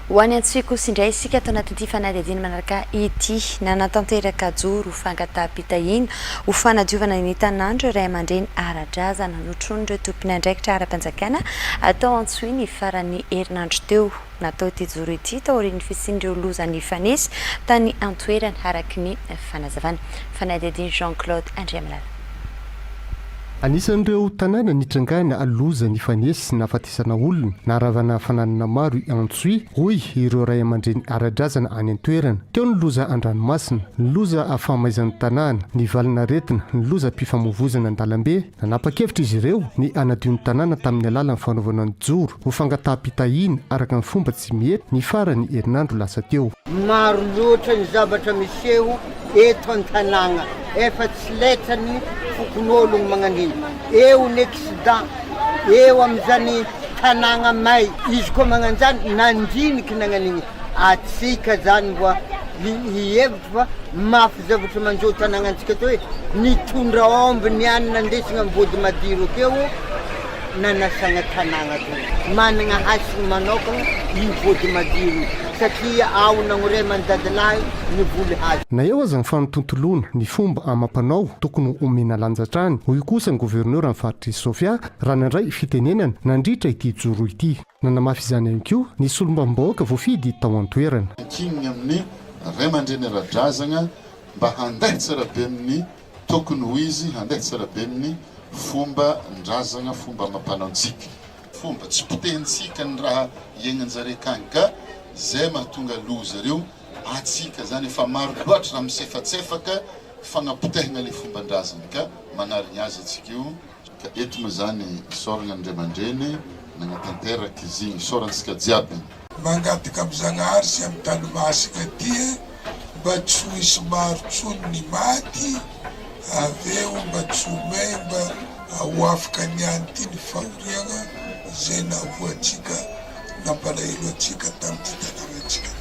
Ho any Antsohihy kosa indray isika atao anatin'ity fanadino manaraka ity nanatanteraka joro fangataham-pitahina ho fanadiovana ny tanandro Ray Aman-dReny ara-drazana notrony tompony andraikitra ara-panjakana atao Antsohihy ny faran'ny herinandro teo natao ity joro ity tao aorian'ny fisian'ireo loza ny fanisy tany antoerany araky ny fanazavana. Fanadino Jean-Claude Andriamalala. Anisan'ireo tanana nitrangana loza ny fanesy nafatisana olona naravana fananana maro Antsohihy hoy ireo Ray Aman-dReny ara-drazana any an-toerana. Teo ny loza an-dranomasina, ny loza afamaizan'ny tanàna, ny valinaretina, ny loza mpifamovozana an-dalambe. Nanapa-kevitra izy ireo ny hanadino tanàna tamin'ny alalan'ny fanaovana ny joro ho fangataham-pitahina araka ny fomba tsy mety ny farany herinandro lasa teo. Maro loatra ny zavatra miseho eto an-tanàna efa tsy letany fokon'ologno magnan'iny. Eo ny accident, eo amin'izany tanàna may. Izy koa magnan'izany nandiniky nagnan'iny. Atsika zany mba hihevitra fa mafy zavatra manjo tanàna antsika teo hoe nitondra omby ny any nandesina amin'ny vody madiro keo nanasana tanàna teo. Manana hasiny manokana ny vody madiro satria ao nagnoray mandadilahy ny voly hazy. Na eo aza ny fanotontoloana ny fomba amam-panao tokony omena lanjatrany. Hoy kosa ny gouverneur amin'ny faritry Sofia raha nandray fitenenana nandritra ity joro ity. Nanamafy izany ihany koa ny solombam-bahoaka voafidy tao an-toerana. Kinigny amin'ny Ray Aman-dReny ara-drazana mba handeha tsara be amin'ny tokony ho izy, handeha tsara be amin'ny fomban-drazana, fomba amam-panaontsika. Fomba tsy potentsika ny raha iaignan-jare akany ka zay mahatonga loza reo atsika zany efa maro loatra raha misefatsefaka fagnapotehana le fomban-drazana ka manarigny azy atsika io. Ka eto moa zany soragna ny Ray Aman-dReny nagnatanteraka izy igny sorantsika jiaby. Mangataka amin'Zagnahary sy amin'ny tanomasika ty mba tsy ho hisy maro tsony ny maty aveo mba tsy ho may mba ho afaka niany ty ny fahoriana zay nahoatsika nampalahelo atsika tamin'ity tanàna atsika.